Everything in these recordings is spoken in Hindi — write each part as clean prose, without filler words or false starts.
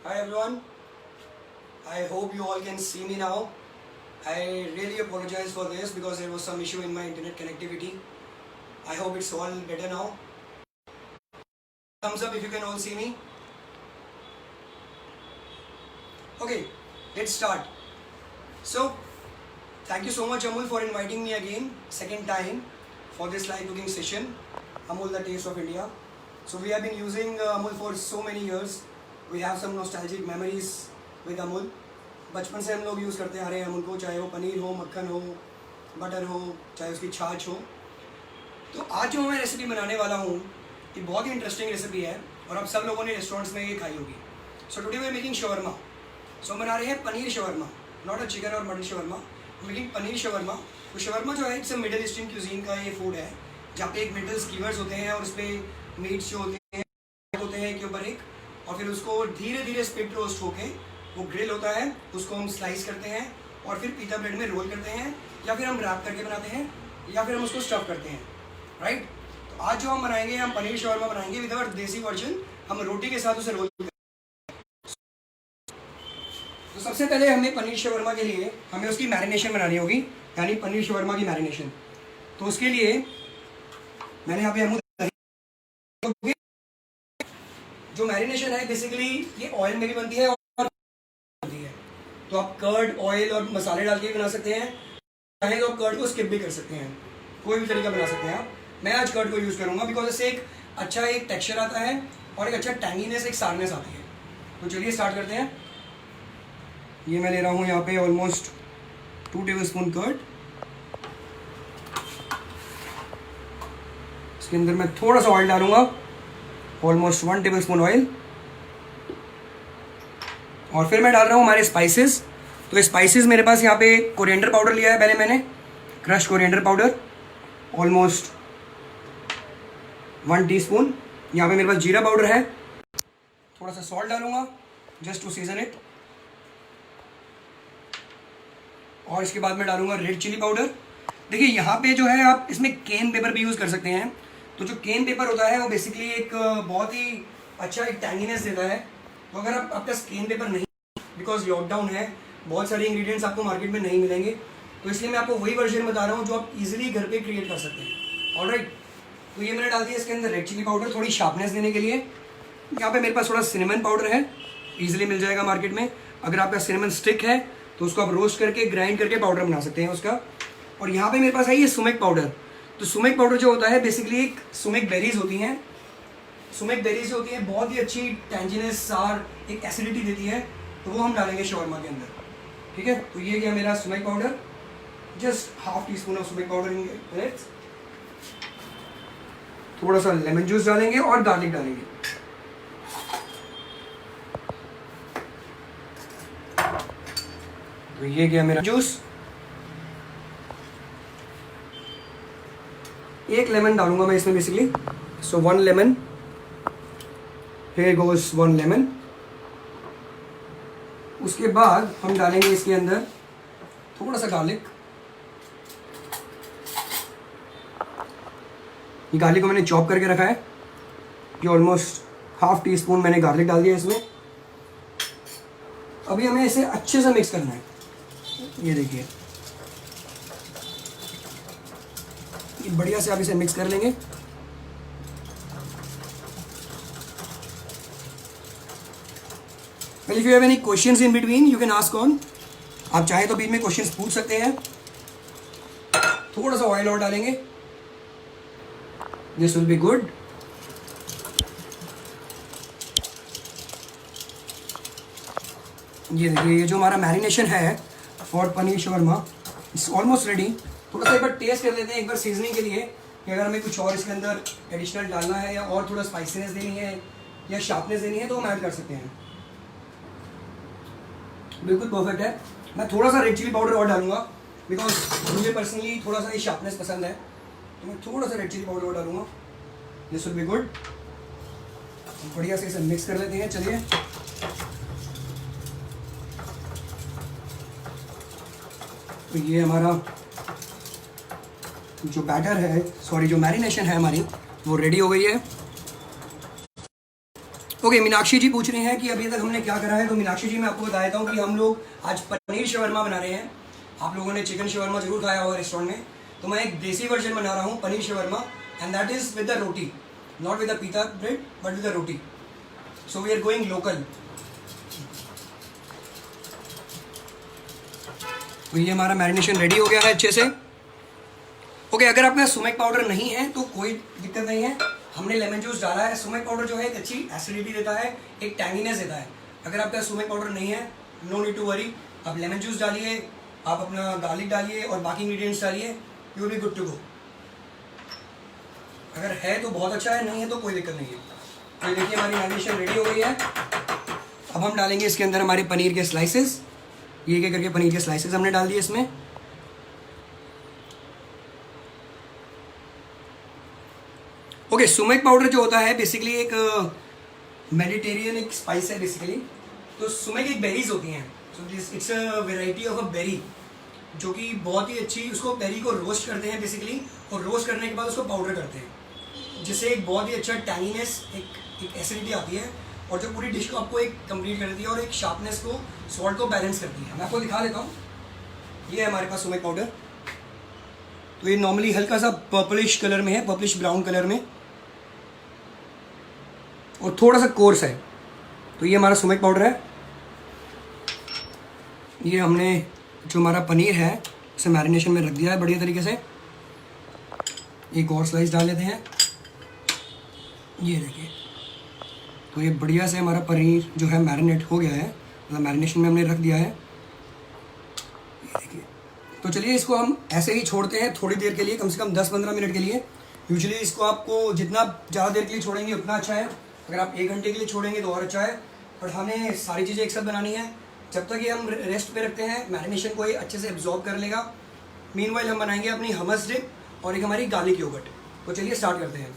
Hi everyone, I hope you all can see me now. I really apologize for this because there was some issue in my internet connectivity. I hope it's all better now. Thumbs up if you can all see me. Okay, let's start. So, thank you so much Amul for inviting me again, second time for this live cooking session. Amul, the taste of India. So we have been using Amul for so many years. We have some nostalgic memories with Amul. बचपन से हम लोग यूज़ करते आ रहे हैं अमूल को, चाहे वो पनीर हो, मक्खन हो, बटर हो, चाहे उसकी छाछ हो. तो आज जो मैं रेसिपी बनाने वाला हूँ ये बहुत ही इंटरेस्टिंग रेसिपी है और आप सब लोगों ने रेस्टोरेंट्स में ये खाई होगी. So today we are making shawarma. So हम बना रहे हैं paneer shawarma, not a chicken और mutton shawarma, making paneer shawarma. तो शवरमा जो है it's a middle eastern cuisine का ये फूड है जहाँ पे एक मिडल स्कीवर्स होते हैं और उस पर मीट्स जो होते हैं के ऊपर एक, और फिर उसको धीरे धीरे स्पिट रोस्ट होके वो ग्रिल होता है, उसको हम स्लाइस करते हैं और फिर पीता ब्रेड में रोल करते हैं या फिर हम रैप करके बनाते हैं या फिर हम उसको स्टफ करते हैं. राइट. तो आज जो हम बनाएंगे, हम पनीर शवरमा बनाएंगे विद अवर देसी वर्जन. हम रोटी के साथ उसे रोल करेंगे. तो सबसे पहले हमें पनीर शवरमा के लिए हमें उसकी मैरिनेशन बनानी होगी, यानी पनीर शवरमा की मैरिनेशन. तो उसके लिए मैंने यहाँ पे जो मैरिनेशन है बेसिकली ये ऑयल में भी बनती है और बनती है. तो आप कर्ड, ऑयल और मसाले डाल के भी बना सकते हैं, चाहे तो कर्ड को स्किप भी कर सकते हैं, कोई भी तरीका बना सकते हैं आप. मैं आज कर्ड को यूज़ करूँगा बिकॉज इससे एक अच्छा एक टेक्सचर आता है और एक अच्छा टैंगीनेस, एक सारनेस आती है. तो चलिए स्टार्ट करते हैं. ये मैं ले रहा हूँ यहाँ पे ऑलमोस्ट 2 टेबलस्पून कर्ड. इसके अंदर मैं थोड़ा सा ऑयल डालूंगा, ऑलमोस्ट 1 टेबलस्पून ऑयल. और फिर मैं डाल रहा हूँ हमारे स्पाइसेस. तो स्पाइसेस मेरे पास यहाँ पे कोरिएंडर पाउडर लिया है पहले मैंने, crush coriander powder almost 1 teaspoon. यहाँ पे मेरे पास जीरा पाउडर है. थोड़ा सा सॉल्ट डालूंगा जस्ट टू सीजन इट. और इसके बाद मैं डालूंगा रेड चिली पाउडर. देखिए यहाँ पे जो है आप इसमें केन पेपर भी यूज़ कर सकते हैं. तो जो केन पेपर होता है वो बेसिकली एक बहुत ही अच्छा एक टैंगीनेस देता है. तो अगर आपके पास केन पेपर नहीं, बिकॉज लॉकडाउन है, बहुत सारे इंग्रेडिएंट्स आपको मार्केट में नहीं मिलेंगे, तो इसलिए मैं आपको वही वर्जन बता रहा हूँ जो आप इजीली घर पे क्रिएट कर सकते हैं. ऑलराइट. तो ये मैंने डाल दिया इसके अंदर रेड चिली पाउडर थोड़ी शार्पनेस देने के लिए. यहाँ पे मेरे पास थोड़ा सिनेमन पाउडर है, ईजिली मिल जाएगा मार्केट में. अगर आपका सिनेमन स्टिक है तो उसको आप रोस्ट करके ग्राइंड करके पाउडर बना सकते हैं उसका. और यहाँ पे मेरे पास है ये सुमेक पाउडर. तो सुमेक पाउडर जो होता है बेसिकली एक सुमेक बेरीज होती हैं. सुमेक बेरीज होती हैं बहुत ही अच्छी टैंजिनेस, सार, एक एसिडिटी देती है. तो वो हम डालेंगे शवरमा के अंदर. ठीक है. तो ये गया मेरा sumac powder, just half teaspoon of sumac powder in it. थोड़ा सा लेमन जूस डालेंगे और गार्लिक डालेंगे. तो ये गया मेरा जूस. 1 लेमन डालूंगा मैं इसमें basically. So 1 lemon, here goes 1 lemon. उसके बाद हम डालेंगे इसके अंदर थोड़ा सा गार्लिक. ये गार्लिक को मैंने चॉप करके रखा है. ये ऑलमोस्ट हाफ टी स्पून मैंने गार्लिक डाल दिया इसमें. अभी हमें इसे अच्छे से मिक्स करना है. ये देखिए, ये बढ़िया से आप इसे मिक्स कर लेंगे. Well, if you have any questions in between, you can ask on. आप चाहे तो बीच में क्वेश्चंस पूछ सकते हैं. थोड़ा सा ऑयल और डालेंगे. This will be good. ये देखिए, ये जो हमारा मैरिनेशन है for paneer shawarma it's almost ready. थोड़ा सा एक बार टेस्ट कर लेते हैं एक बार सीजनिंग के लिए कि अगर हमें कुछ और इसके अंदर एडिशनल डालना है या और थोड़ा स्पाइसीनेस देनी है या शार्पनेस देनी है तो हम ऐड कर सकते हैं. बिल्कुल परफेक्ट है. मैं थोड़ा सा रेड चिली पाउडर और डालूंगा बिकॉज मुझे पर्सनली थोड़ा सा ये शार्पनेस पसंद है. तो मैं थोड़ा सा रेड चिली पाउडर और डालूंगा. This will be good. बढ़िया से इसे मिक्स कर लेते हैं. चलिए. तो ये हमारा जो बैटर है, सॉरी जो मैरिनेशन है हमारी, वो रेडी हो गई है. ओके, मीनाक्षी जी पूछ रहे हैं कि अभी तक हमने क्या करा है। तो मीनाक्षी जी मैं आपको बता देता हूँ कि हम लोग आज पनीर शवरमा बना रहे हैं। आप लोगों ने चिकन शवरमा जरूर खाया होगा रेस्टोरेंट में, तो मैं एक देसी वर्जन बना रहा हूँ paneer shawarma, and that is with the roti, not with the pita bread but with the roti. So we are going local. तो ये हमारा मैरिनेशन रेडी हो गया है अच्छे से। ओके, अगर आपके पास सुमेक पाउडर नहीं है तो कोई दिक्कत नहीं है, हमने लेमन जूस डाला है। सुमेक पाउडर जो है एक अच्छी एसिडिटी देता है, एक टैंगीनेस देता है। अगर आपके पास सुमेक पाउडर नहीं है, नो नीड टू वरी, आप लेमन जूस डालिए, आप अपना गार्लिक डालिए और बाकी इंग्रेडिएंट्स डालिए, you will be good to go. अगर है तो बहुत अच्छा है, नहीं है तो कोई दिक्कत नहीं है। तो देखिए हमारी मैरिनेशन रेडी हो गई है। अब हम डालेंगे इसके अंदर हमारे पनीर के स्लाइसेस। ये क्या करके पनीर के स्लाइसेस हमने डाल दिए इसमें। ओके, सुमेक पाउडर जो होता है बेसिकली एक मेडिटेरियन एक स्पाइस है बेसिकली। तो सुमेक एक बेरीज होती हैं, so this it's a variety of a berry जो कि बहुत ही अच्छी, उसको बेरी को रोस्ट करते हैं बेसिकली, और रोस्ट करने के बाद उसको पाउडर करते हैं, जिससे एक बहुत ही अच्छा टैंगीनेस, एक एसिडिटी आती है, और जो पूरी डिश को आपको एक कंप्लीट कर देती है और एक शार्पनेस को, सॉल्ट को बैलेंस करती है। मैं आपको दिखा देता हूँ, ये है हमारे पास सुमेक पाउडर। तो ये नॉर्मली हल्का सा पर्पलिश कलर में है, पर्पलिश ब्राउन कलर में, और थोड़ा सा कोर्स है। तो ये हमारा सुमेक पाउडर है। ये हमने जो हमारा पनीर है उसे मैरिनेशन में रख दिया है बढ़िया तरीके से। एक और स्लाइस डाल लेते हैं, ये देखिए। तो ये बढ़िया से हमारा पनीर जो है मैरिनेट हो गया है, मतलब मैरिनेशन में हमने रख दिया है, ये देखिए। तो चलिए इसको हम ऐसे ही छोड़ते हैं थोड़ी देर के लिए, कम से कम 10-15 मिनट के लिए। यूजुअली इसको आपको जितना ज़्यादा देर के लिए छोड़ेंगे उतना अच्छा है। अगर आप 1 घंटे के लिए छोड़ेंगे तो और अच्छा है, बट हमें सारी चीज़ें एक साथ बनानी है। जब तक ये हम रेस्ट पे रखते हैं, मैरिनेशन को ये अच्छे से एब्जॉर्ब कर लेगा। मीनवाइल हम बनाएंगे अपनी हमस डिप और एक हमारी गार्लिक योगर्ट। तो चलिए स्टार्ट करते हैं।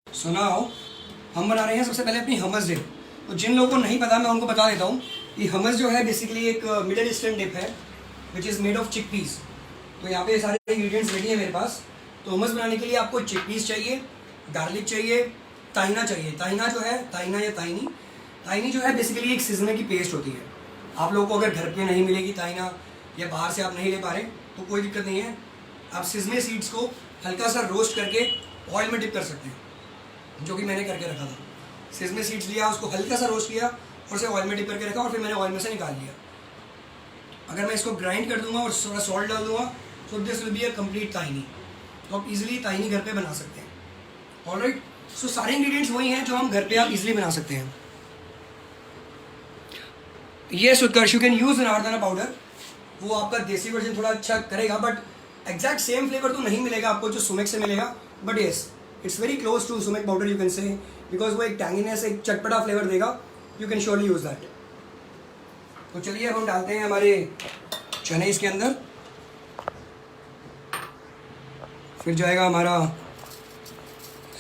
सुनाओ, हम बना रहे हैं सबसे पहले अपनी हमस डिप। तो जिन लोगों को नहीं पता मैं उनको बता देता हूँ कि हमस जो है बेसिकली एक मिडिल ईस्टर्न डिप है which is made of chickpeas. तो यहाँ पे सारे इंग्रेडिएंट्स रेडी है मेरे पास। तो हमस बनाने के लिए आपको चिकपीस चाहिए, गार्लिक चाहिए, ताइना चाहिए। ताइना जो है, ताइना या ताइनी जो है बेसिकली एक सिजमे की पेस्ट होती है। आप लोगों को अगर घर पे नहीं मिलेगी ताइना या बाहर से आप नहीं ले पा रहे तो कोई दिक्कत नहीं है, आप सिजमे सीड्स को हल्का सा रोस्ट करके ऑयल में डिप कर सकते हैं, जो कि मैंने करके रखा था। सिजमे सीड्स लिया, उसको हल्का सा रोस्ट किया और उसे ऑयल में डिप करके रखा, और फिर मैंने ऑयल में से निकाल लिया। अगर मैं इसको ग्राइंड कर दूंगा और थोड़ा सॉल्ट डाल दूंगा तो this will be a complete tahini. तो आप इजीली ताइनी घर पे बना सकते हैं। ऑलराइट, सो सारे इंग्रेडिएंट्स वही हैं जो हम घर पे आप इजीली बना सकते हैं। ये Utkarsh, you can use anardana powder, वो आपका देसी वर्जन थोड़ा अच्छा करेगा, बट एग्जैक्ट सेम फ्लेवर तो नहीं मिलेगा आपको जो सुमेक से मिलेगा, but yes it's very close to sumac powder you can say, because वो एक टैंगीनेस, एक चटपटा फ्लेवर देगा। You can surely use that. तो चलिए अब हम डालते हैं हमारे चने इसके अंदर, फिर जाएगा हमारा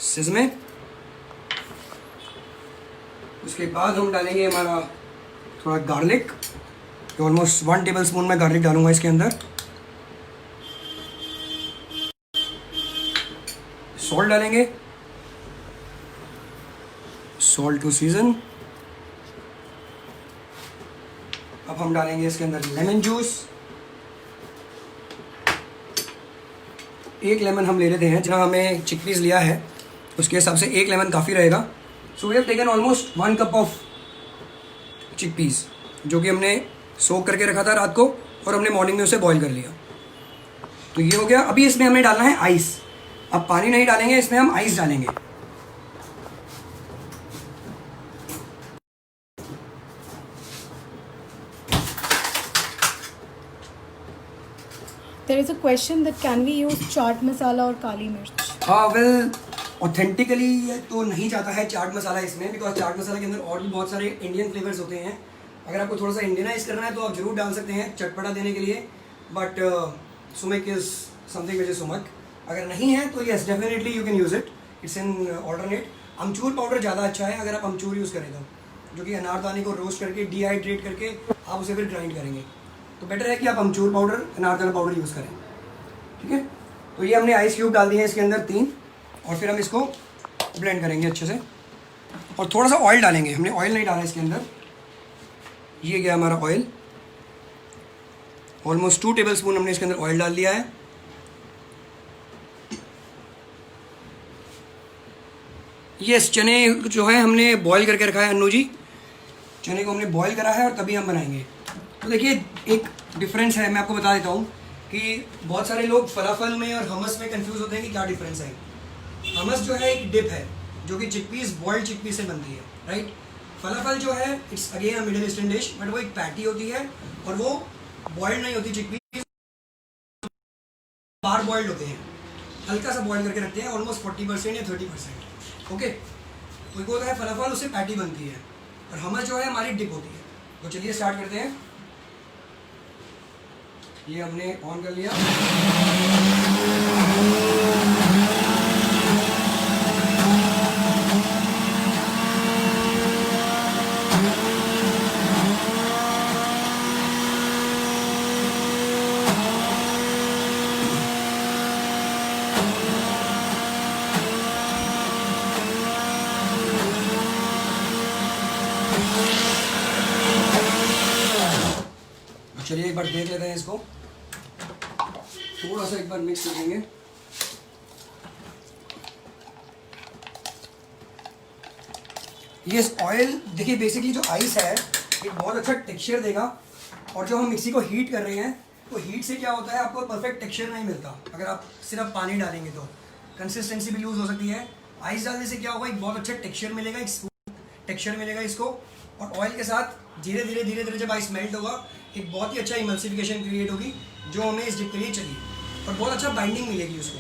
सिजमे, उसके बाद हम डालेंगे हमारा थोड़ा गार्लिक। ऑलमोस्ट 1 टेबल स्पून मैं गार्लिक डालूंगा इसके अंदर। सॉल्ट डालेंगे, सॉल्ट टू सीजन। अब हम डालेंगे इसके अंदर लेमन जूस। 1 लेमन हम ले लेते हैं, जितना हमें चिकपीस लिया है उसके हिसाब से 1 लेमन काफ़ी रहेगा। So we have taken almost 1 cup of chickpeas, जो कि हमने सोक करके रखा था रात को, और हमने मॉर्निंग में उसे बॉईल कर लिया। तो ये हो गया। अभी इसमें हमें डालना है आइस। अब पानी नहीं डालेंगे, इसमें हम आइस डालेंगे। There is a question that can we use chaat masala और काली मिर्च? हाँ, वेल ऑथेंटिकली तो नहीं जाता है चाट मसाला इसमें, बिकॉज चाट मसाला के अंदर और भी बहुत सारे इंडियन फ्लेवर्स होते हैं। अगर आपको थोड़ा सा इंडियनाइज करना है तो आप जरूर डाल सकते हैं चटपटा देने के लिए, but sumac is something which is sumac. अगर नहीं है तो yes definitely you can use it, it's an alternate. अमचूर पाउडर ज़्यादा अच्छा है अगर आप अमचूर यूज़ करें तो। जो कि अनारदाने को रोस्ट करके डिहाइड्रेट करके आप उसे फिर ग्राइंड करेंगे। तो बेटर है कि आप अमचूर पाउडर, अनारदाना पाउडर यूज़ करें। ठीक है, तो ये हमने आइस क्यूब डाल दिए हैं इसके अंदर 3, और फिर हम इसको ब्लेंड करेंगे अच्छे से। और थोड़ा सा ऑयल डालेंगे, हमने ऑयल नहीं डाला इसके अंदर। ये गया हमारा ऑयल, ऑलमोस्ट 2 टेबलस्पून हमने इसके अंदर ऑयल डाल दिया है। यस, चने जो है हमने बॉईल करके रखा है अन्नू जी, चने को हमने बॉईल करा है और तभी हम बनाएंगे। तो देखिए एक डिफरेंस है, मैं आपको बता देता हूँ कि बहुत सारे लोग फलाफल में और हमस में कंफ्यूज होते हैं कि क्या डिफरेंस है। हमस जो है एक डिप है जो कि चिकपीस, बॉइल्ड चिकपीस से बनती है, राइट। फलाफल जो है it's again a middle eastern dish, but वो एक पैटी होती है और वो बॉइल्ड नहीं होती चिकपीस, बार बॉइल्ड होते हैं, हल्का सा बॉइल करके रखते हैं, ऑलमोस्ट 40% या 30%। ओके, तो एक होता है फलाफल, उससे पैटी बनती है, और हमस जो है हमारी डिप होती है। तो चलिए स्टार्ट करते हैं। ये हमने ऑन कर लिया। चलिए एक बार देख लेते हैं इसको, थोड़ा सा एक बार मिक्स कर देंगे। ये ऑयल देखिए, बेसिकली जो आइस है ये बहुत अच्छा टेक्सचर देगा, और जो हम मिक्सी को हीट कर रहे हैं तो हीट से क्या होता है, आपको परफेक्ट टेक्सचर नहीं मिलता। अगर आप सिर्फ पानी डालेंगे तो कंसिस्टेंसी भी लूज हो सकती है। आइस डालने से क्या होगा, एक बहुत अच्छा टेक्सचर मिलेगा, एक स्मूथ टेक्सचर मिलेगा इसको, और ऑयल के साथ धीरे धीरे जब आइस मेल्ट होगा, एक बहुत ही अच्छा इमल्सिफिकेशन क्रिएट होगी जो हमें इस डिप के लिए चाहिए, और बहुत अच्छा बाइंडिंग मिलेगी उसको।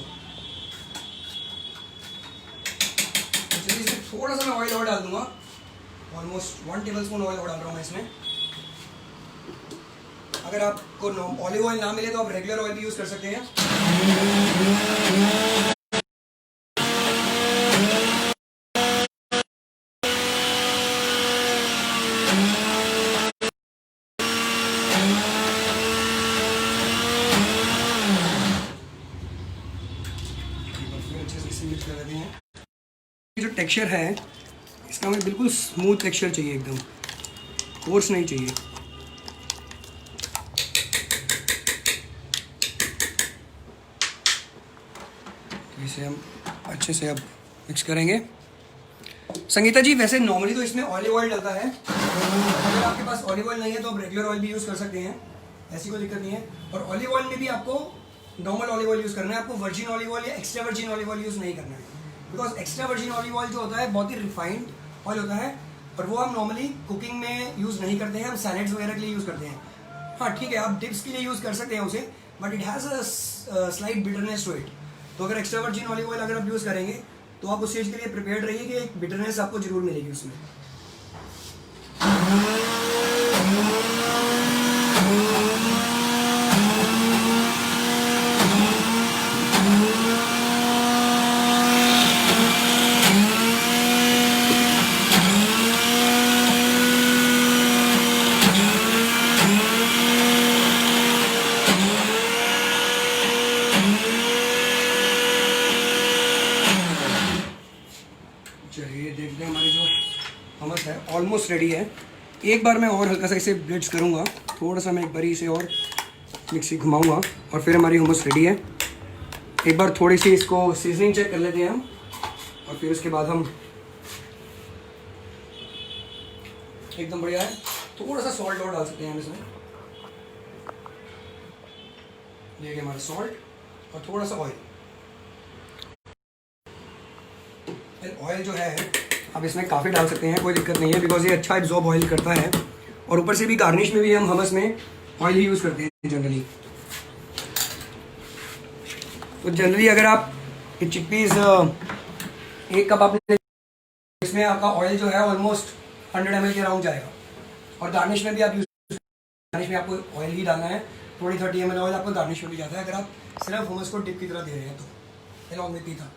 चलिए इसमें थोड़ा सा मैं ऑयल और डाल दूंगा, ऑलमोस्ट 1 टेबलस्पून ऑयल और डाल रहा हूँ मैं इसमें। अगर आपको ऑलिव ऑयल ना मिले तो आप रेगुलर ऑयल भी यूज़ कर सकते हैं। ये जो टेक्सचर है इसका हमें बिल्कुल स्मूथ टेक्सचर चाहिए, एकदम कोर्स नहीं चाहिए। इसे हम अच्छे से अब मिक्स करेंगे। संगीता जी, वैसे नॉर्मली तो इसमें ऑलिव ऑयल डलता है, अगर आपके पास ऑलिव ऑयल नहीं है तो आप रेगुलर ऑयल भी यूज़ कर सकते हैं, ऐसी कोई दिक्कत नहीं है। और ऑलिव ऑयल में भी आपको नॉर्मल ऑलिव ऑयल यूज़ करना है, आपको वर्जिन ऑलिव ऑयल या extra virgin olive oil use नहीं करना है, because extra virgin olive oil जो होता है बहुत ही रिफाइंड ऑयल होता है, और वो हम नॉर्मली कुकिंग में यूज़ नहीं करते हैं, हम सैलेड्स वगैरह के लिए यूज़ करते हैं। हाँ ठीक है, आप डिप्स के लिए यूज़ कर सकते हैं उसे, but it has a slight bitterness to it. तो अगर एक्स्ट्रा वर्जिन ऑलिव ऑयल अगर आप यूज़ करेंगे तो आप उस चीज़ के लिए प्रिपेयर्ड रहिए कि एक बिटरनेस आपको जरूर मिलेगी उसमें। चलिए देखते हैं, हमारी जो हमस है ऑलमोस्ट रेडी है। एक बार मैं और हल्का सा इसे ब्लेंड करूँगा, थोड़ा सा मैं एक बार इसे और मिक्सी घुमाऊँगा, और फिर हमारी हमस रेडी है। एक बार थोड़ी सी इसको सीजनिंग चेक कर लेते हैं हम, और फिर उसके बाद हम एकदम बढ़िया है। थोड़ा सा सॉल्ट और डाल सकते हैं हम इसमें, देखिए हमारा सॉल्ट और थोड़ा सा ऑयल। ऑयल जो है आप इसमें काफ़ी डाल सकते हैं, कोई दिक्कत नहीं है, बिकॉज ये अच्छा एब्जॉर्ब ऑयल करता है, और ऊपर से भी गार्निश में भी हम हमस में ऑयल ही यूज़ करते हैं जनरली। तो जनरली अगर आप चिकपीस 1 कप आपने, इसमें आपका ऑयल जो है ऑलमोस्ट 100 ml के अराउंड जाएगा, और गार्निश में भी आप गार्निश में आपको ऑयल ही डालना है, 30 ml ऑयल आपको गार्निश में भी जाता है, अगर आप सिर्फ हमस को डिप की तरह दे रहे हैं तो अलॉन्ग विद पीता।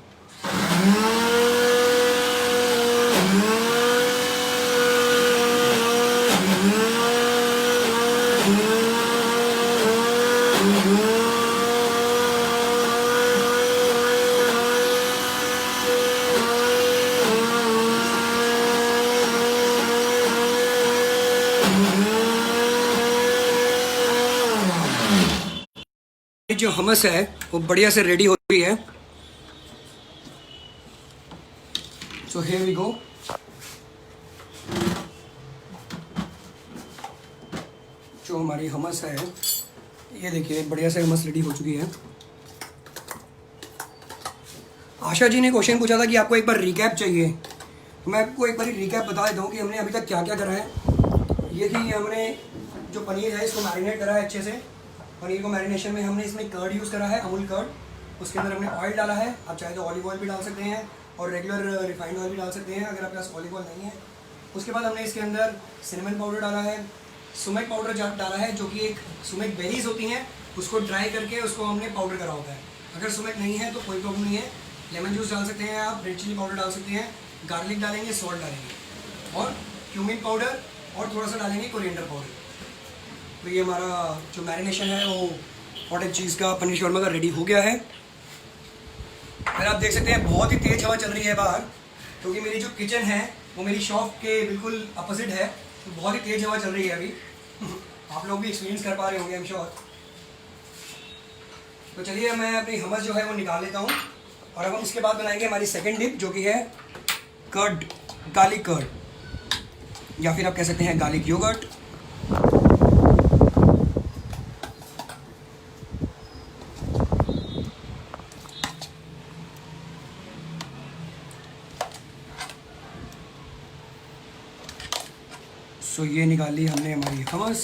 हमस है वो बढ़िया से रेडी हो गई है। So here we go. जो हमारी हमस है ये देखिए बढ़िया से हमस रेडी हो चुकी है। आशा जी ने क्वेश्चन पूछा था कि आपको एक बार रिकैप चाहिए, तो मैं आपको एक बार रिकैप बता देता हूँ कि हमने अभी तक क्या क्या करा है। ये कि हमने जो पनीर है इसको मैरिनेट करा है अच्छे से। पनीर को मैरिनेशन में हमने इसमें कर्ड यूज़ करा है, अमूल कर्ड। उसके अंदर हमने ऑयल डाला है, आप चाहे तो ऑलिव ऑयल भी डाल सकते हैं और रेगुलर रिफाइंड ऑयल भी डाल सकते हैं अगर आपके पास ऑलिव ऑयल नहीं है। उसके बाद हमने इसके अंदर सिनेमन पाउडर डाला है, सुमेक पाउडर डाला है, जो कि एक सुमेक बेरीज होती हैं उसको ड्राई करके उसको हमने पाउडर करा होता है। अगर सुमेक नहीं है तो कोई प्रॉब्लम नहीं है, लेमन जूस डाल सकते हैं आप, रेड चिली पाउडर डाल सकते हैं, गार्लिक डालेंगे, सॉल्ट डालेंगे और क्यूमिन पाउडर और थोड़ा सा डालेंगे कोरिएंडर पाउडर। तो ये हमारा जो मैरिनेशन है वो कॉटेज चीज़ का पनीर शौरमा का रेडी हो गया है। फिर आप देख सकते हैं बहुत ही तेज़ हवा चल रही है बाहर, क्योंकि मेरी जो किचन है वो मेरी शॉप के बिल्कुल अपोजिट है, तो बहुत ही तेज़ हवा चल रही है अभी। आप लोग भी एक्सपीरियंस कर पा रहे होंगे आई एम श्योर। तो चलिए मैं अपनी हमस जो है वो निकाल लेता हूँ और अब हम इसके बाद बनाएंगे हमारी सेकंड डिप, जो कि है कर्ड, गार्लिक कर्ड या फिर आप कह सकते हैं गार्लिक योगर्ट। सो ये निकाल ली हमने हमारी हमस।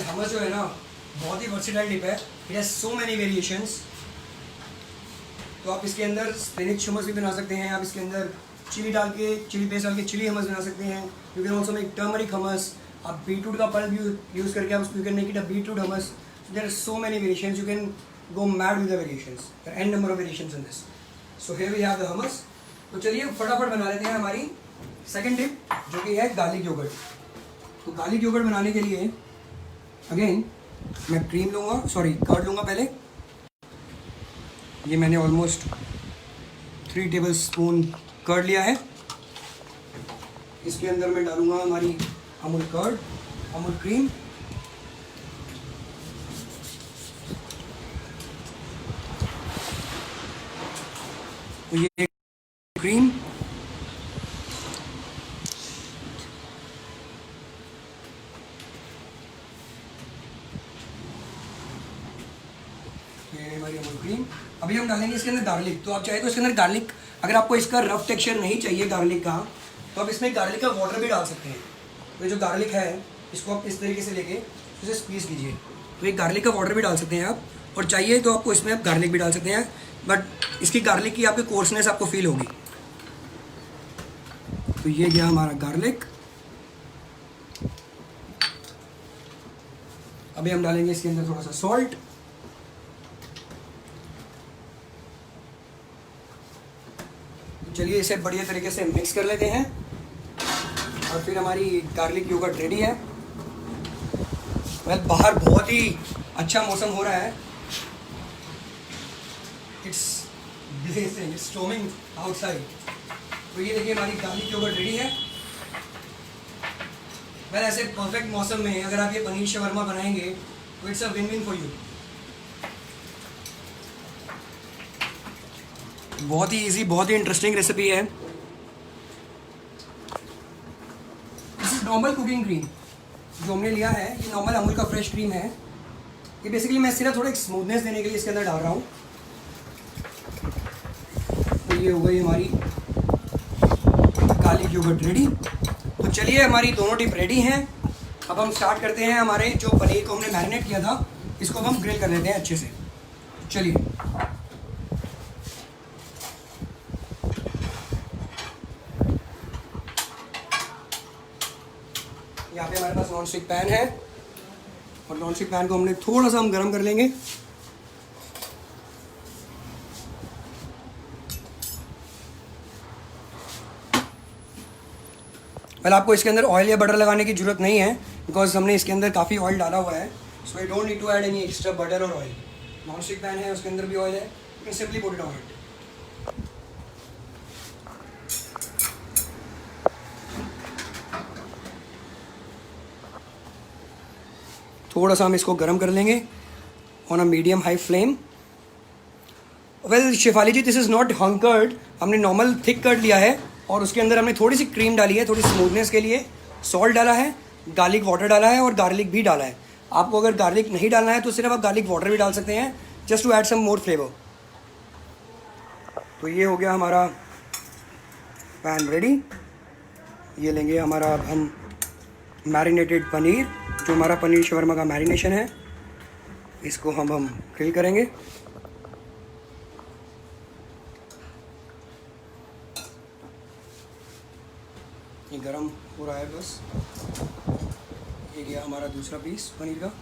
हमस जो है ना बहुत ही वर्सेटाइल डिप है, it has so many variations. तो आप इसके अंदर स्पिनिच हमस भी बना सकते हैं, आप इसके अंदर चिली डाल के, चिली पेस्ट डाल के चिली हमस बना सकते हैं। You can also make turmeric hummus. आप बीटरूट का पल्प यूज़ करके आप you can make it a beetroot hummus. There are so many variations, you can go mad with the variations, an number of variations in this. So here we have the hummus. तो चलिए फटाफट बना लेते हैं हमारी सेकंड डिप, जो कि है गार्लिक योगर्ट। तो गार्लिक योगर्ट बनाने के लिए अगेन मैं क्रीम लूँगा, सॉरी कर्ड लूँगा पहले। ये मैंने ऑलमोस्ट 3 टेबल स्पून कर्ड लिया है। इसके अंदर मैं डालूँगा हमारी अमूल कर्ड, अमूल क्रीम। तो ये क्रीम, ये हमारी अमूल क्रीम। अभी हम डालेंगे इसके अंदर गार्लिक। तो आप चाहे तो इसके अंदर गार्लिक, अगर आपको इसका रफ टेक्सचर नहीं चाहिए गार्लिक का, तो आप इसमें गार्लिक का वाटर भी डाल सकते हैं। तो ये जो गार्लिक है इसको आप इस तरीके से लेके इसे स्क्वीज़ कीजिए, तो ये गार्लिक का वाटर भी डाल सकते हैं आप, और चाहिए तो आपको इसमें आप गार्लिक भी डाल सकते हैं, बट इसकी गार्लिक की आपकी कोर्सनेस आपको फील होगी। तो ये गया हमारा गार्लिक। अभी हम डालेंगे इसके अंदर थोड़ा सा सॉल्ट। चलिए इसे बढ़िया तरीके से मिक्स कर लेते हैं और फिर हमारी गार्लिक योगर्ट रेडी है। वेल बाहर बहुत ही अच्छा मौसम हो रहा है, it's blazing, it's storming outside. तो ये देखिए हमारी गार्लिक योगर्ट रेडी है। वेल ऐसे परफेक्ट मौसम में अगर आप ये पनीर शवरमा बनाएंगे तो it's a win win for you. बहुत ही इजी, बहुत ही इंटरेस्टिंग रेसिपी है। This is normal cooking cream जो हमने लिया है, ये नॉर्मल अमूल का फ्रेश क्रीम है। ये बेसिकली मैं सिर्फ थोड़ा स्मूथनेस देने के लिए इसके अंदर डाल रहा हूँ। तो ये हो गई हमारी गार्लिक योगर्ट रेडी। तो चलिए हमारी दोनों डिप रेडी हैं। अब हम स्टार्ट करते हैं हमारे जो पनीर को हमने मैरिनेट किया था, इसको हम ग्रिल कर लेते हैं अच्छे से। चलिए यहाँ पे हमारे पास नॉन स्टिक पैन है और नॉन स्टिक पैन को हमने थोड़ा सा हम गर्म कर लेंगे। पहले आपको इसके अंदर ऑयल या बटर लगाने की जरूरत नहीं है, बिकॉज हमने इसके अंदर काफ़ी ऑयल डाला हुआ है। So I don't need to add any extra butter और ऑयल। नॉन स्टिक पैन है, उसके अंदर भी ऑयल है, you can simply put it on it. थोड़ा सा हम इसको गर्म कर लेंगे on a medium high flame. Well Shefali ji, this is not hung curd, हमने नॉर्मल थिक कर्ड लिया है और उसके अंदर हमने थोड़ी सी क्रीम डाली है, थोड़ी स्मूथनेस के लिए, सॉल्ट डाला है, गार्लिक वाटर डाला है और गार्लिक भी डाला है। आपको अगर गार्लिक नहीं डालना है तो सिर्फ आप गार्लिक वाटर भी डाल सकते हैं, just to add some more flavour. तो ये हो गया हमारा पैन रेडी। ये लेंगे हमारा अब हम मैरिनेटेड पनीर, जो हमारा पनीर शवरमा का मैरिनेशन है, इसको हम ग्रिल करेंगे। ये गरम हो रहा है बस। ये गया हमारा दूसरा पीस पनीर का।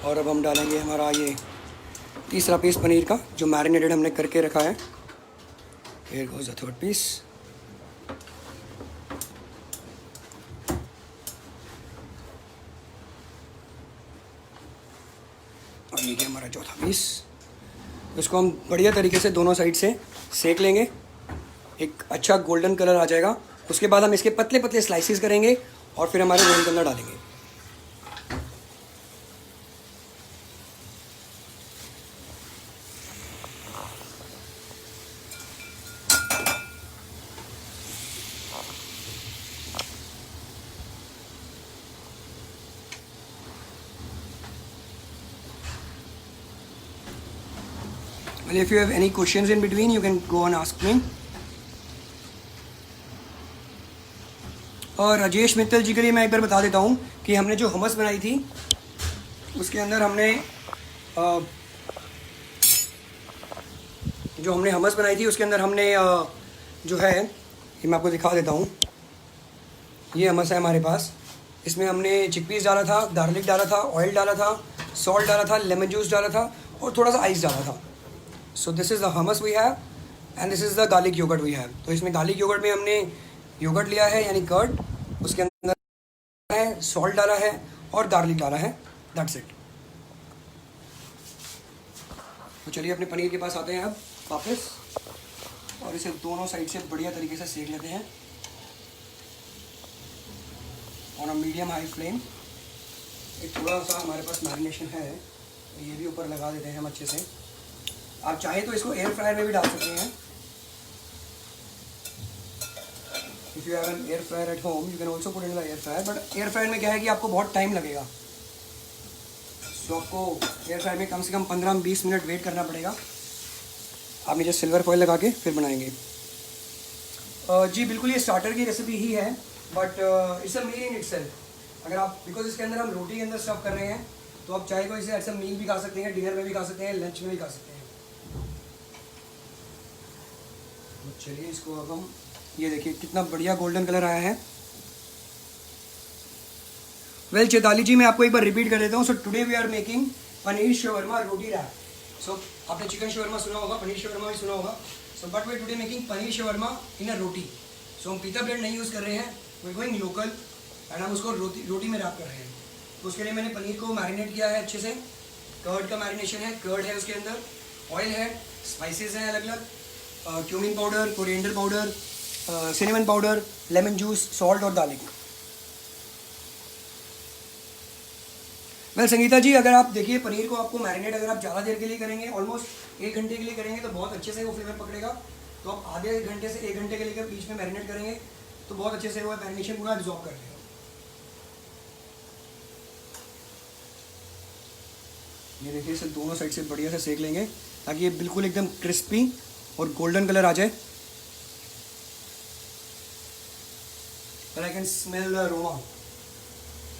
और अब हम डालेंगे हमारा ये तीसरा पीस पनीर का जो मैरिनेटेड हमने करके रखा है। Here goes the third piece। और ये गया हमारा चौथा पीस। इसको हम बढ़िया तरीके से दोनों साइड से सेक लेंगे, एक अच्छा गोल्डन कलर आ जाएगा। उसके बाद हम इसके पतले पतले स्लाइसेस करेंगे और फिर हमारे रोल के अंदर डालेंगे। Well, if you have any questions in between, you can go and ask me। और राजेश मित्तल जी के लिए मैं एक बार बता देता हूँ कि हमने जो हमस बनाई थी उसके अंदर हमने जो है, ये मैं आपको दिखा देता हूँ। ये हमस है हमारे पास, इसमें हमने चिकपीस डाला था, गार्लिक डाला था, ऑयल डाला था, सॉल्ट डाला था, लेमन जूस डाला था और थोड़ा सा आइस डाला था। So this is the hummus we have and this is the garlic yogurt we have. तो इसमें गार्लिक योगर्ट में हमने योगर्ट लिया है यानी कर्ड, उसके अंदर है सॉल्ट डाला है और गार्लिक डाला है, दैट्स इट। तो चलिए अपने पनीर के पास आते हैं अब वापस और इसे दोनों साइड से बढ़िया तरीके से सेक लेते हैं on a medium high flame. एक थोड़ा सा हमारे पास मैरिनेशन है, ये भी ऊपर लगा देते हैं हम अच्छे से। आप चाहें तो इसको एयर फ्रायर में भी डाल सकते हैं। If you have an air fryer at home you can also put in the air fryer, but air fryer में क्या है कि आपको बहुत टाइम लगेगा। सो आपको एयर फ्रायर में कम से कम 15-20 मिनट वेट करना पड़ेगा। आप नीचे सिल्वर फॉइल लगा के फिर बनाएंगे। जी बिल्कुल, ये स्टार्टर की रेसिपी ही है, but it's a meal in itself. अगर आप, बिकॉज इसके अंदर हम रोटी के अंदर स्टफ कर रहे हैं, तो आप चाहे तो इसे एज अ मील भी खा सकते हैं, डिनर में भी खा सकते हैं, लंच में भी खा सकते हैं। चलिए इसको अब हम, ये देखिए कितना बढ़िया गोल्डन कलर आया है। वेल चैताली जी, मैं आपको एक बार रिपीट कर देता हूँ। So today we are making paneer shawarma roti wrap. So आपने चिकन शवरमा सुना होगा, पनीर शवरमा भी सुना होगा। So but we today making paneer shawarma in a roti. So हम पीता ब्रेड नहीं यूज़ कर रहे हैं, वी गोइंग लोकल एंड हम उसको रोटी में रैप कर रहे हैं। तो उसके लिए मैंने पनीर को मैरिनेट किया है अच्छे से। कर्ड का मैरिनेशन है, कर्ड है उसके अंदर, ऑयल है, स्पाइसेस हैं अलग अलग, cumin powder, coriander powder, cinnamon powder, lemon juice, salt और गार्लिक। वेल संगीता जी, अगर आप देखिए पनीर को आपको मैरिनेट अगर आप ज़्यादा देर के लिए करेंगे, ऑलमोस्ट 1 घंटे के लिए करेंगे, तो बहुत अच्छे से वो फ्लेवर पकड़ेगा। तो आप आधे घंटे से 1 घंटे के लिए बीच में मैरिनेट करेंगे तो बहुत अच्छे से वो मैरिनेशन पूरा एब्जॉर्ब कर लेगा। ये देखिए, इसे दोनों साइड से बढ़िया से सेक लेंगे ताकि ये बिल्कुल एकदम क्रिस्पी और गोल्डन कलर आ जाए। But I can smell the aroma,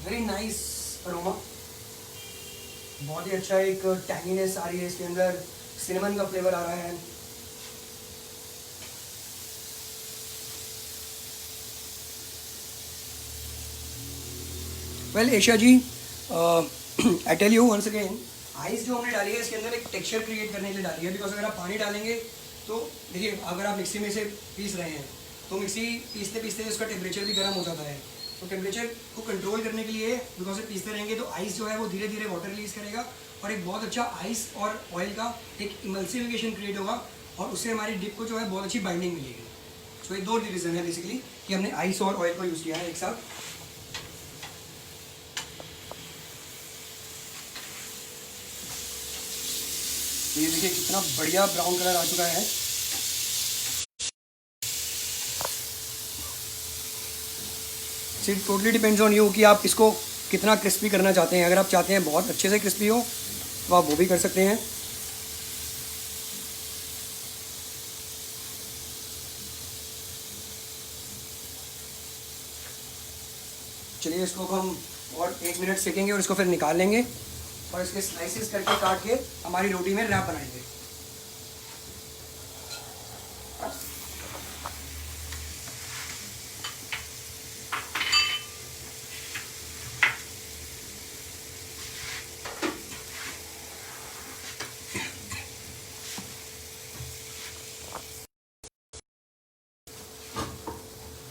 very nice aroma। बहुत ही अच्छा एक टैंगीनेस आ रही है इसके अंदर, सिनेमन का फ्लेवर आ रहा है। Well Asia ji, I tell you once again, ice जो हमने डाली है इसके अंदर एक टेक्सचर क्रिएट करने के लिए डाली है। बिकॉज अगर आप पानी डालेंगे तो देखिए, अगर आप मिक्सी में से पीस रहे हैं तो मिक्सी पीसते पीसते उसका टेम्परेचर भी गर्म हो जाता है। तो टेम्परेचर को कंट्रोल करने के लिए, बिकॉज से पीसते रहेंगे तो आइस जो है वो धीरे धीरे वाटर रिलीज करेगा और एक बहुत अच्छा आइस और ऑयल का एक इमल्सिफिकेशन क्रिएट होगा और उससे हमारी डिप को जो है बहुत अच्छी बाइंडिंग मिलेगी। सो ये 2 रीज़न है बेसिकली कि हमने आइस और ऑयल को यूज़ किया है एक साथ। ये देखिए कितना बढ़िया ब्राउन कलर आ चुका है। It totally depends on you कि आप इसको कितना क्रिस्पी करना चाहते हैं। अगर आप चाहते हैं बहुत अच्छे से क्रिस्पी हो तो आप वो भी कर सकते हैं। चलिए इसको हम और 1 मिनट सेकेंगे और इसको फिर निकाल लेंगे और इसके स्लाइसेस करके काट के हमारी रोटी में रैप बनाएंगे।